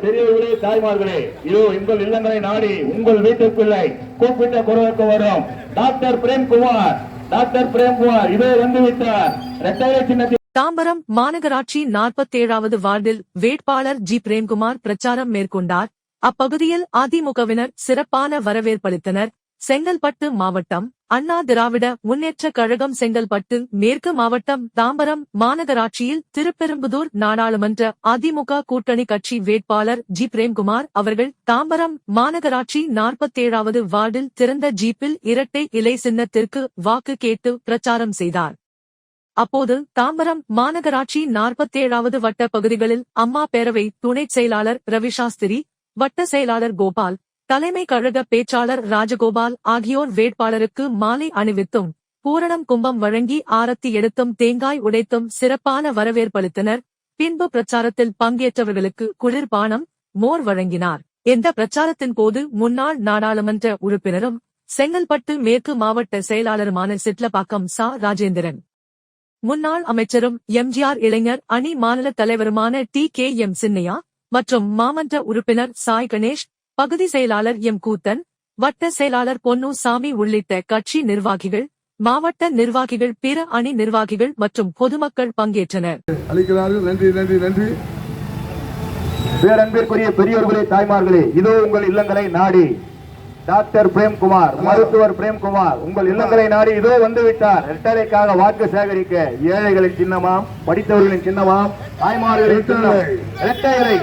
பெரியவர்களே, தாய்மார்களே, இதோ உங்கள் இல்லங்களை நாடி உங்கள் வீட்டுக்குள்ளே கூப்பிட்ட குரலுக்கு வரும் டாக்டர் பிரேம்குமார். டாக்டர் பிரேம்குமார் இதோ வந்துவிட்டார். இரட்டை சின்னத்தில் தாம்பரம் மாநகராட்சி 47வது வார்டில் வேட்பாளர் ஜி பிரேம்குமார் பிரச்சாரம் மேற்கொண்டார். அப்பகுதியில் அதிமுகவினர் சிறப்பான வரவேற்பளித்தனர். செங்கல்பட்டு மாவட்டம் அண்ணா திராவிட முன்னேற்றக் கழகம் செங்கல்பட்டு மேற்கு மாவட்டம் தாம்பரம் மாநகராட்சியில் திருப்பெரும்புதூர் நாடாளுமன்ற அதிமுக கூட்டணி கட்சி வேட்பாளர் ஜி பிரேம்குமார் அவர்கள் தாம்பரம் மாநகராட்சி 47வது வார்டில் திறந்த ஜீப்பில் இரட்டை இலை சின்னத்திற்கு வாக்கு கேட்டு பிரச்சாரம் செய்தார். அப்போது தாம்பரம் மாநகராட்சி 47வது வட்ட பகுதிகளில் அம்மா பேரவை துணைச் செயலாளர் ரவிசாஸ்திரி, வட்ட செயலாளர் கோபால், தலைமை கழக பேச்சாளர் ராஜகோபால் ஆகியோர் வேட்பாளருக்கு மாலை அணிவித்தும் பூரணம் கும்பம் வழங்கி ஆரத்தி எடுத்தும் தேங்காய் உடைத்தும் சிறப்பான வரவேற்பளித்தனர். பின்பு பிரச்சாரத்தில் பங்கேற்றவர்களுக்கு குளிர்பானம், மோர் வழங்கினார். இந்த பிரச்சாரத்தின் போது முன்னாள் நாடாளுமன்ற உறுப்பினரும் செங்கல்பட்டு மேற்கு மாவட்ட செயலாளருமான சிட்லப்பாக்கம் ச. ராஜேந்திரன், முன்னாள் அமைச்சரும் எம்ஜிஆர் இளைஞர் அணி மாநில தலைவருமான டி.கே.எம். சின்னையா மற்றும் மாமன்ற உறுப்பினர் சாய் கணேஷ், பகுதி செயலாளர் எம். கூத்தன், வட்ட செயலாளர் பொன்னு சாமி உள்ளிட்ட கட்சி நிர்வாகிகள், மாவட்ட நிர்வாகிகள், பிற அணி நிர்வாகிகள் மற்றும் பொதுமக்கள் பங்கேற்றனர். நன்றி நன்றி நன்றி. பேரன்பிற்குரிய பெரியோர்களே, தாய்மார்களே, இதோ உங்கள் இல்லங்களை நாடி டாக்டர் பிரேம்குமார், மருத்துவர் பிரேம்குமார் உங்கள் இல்லங்களை நாடி இதோ வந்துவிட்டார். இரட்டைக்காக வாக்கு சேகரிக்க ஏழைகளின் சின்னமாம், படித்தவர்களின் சின்னமாம், தாய்மார்களின் சின்னம் இரட்டை இலை.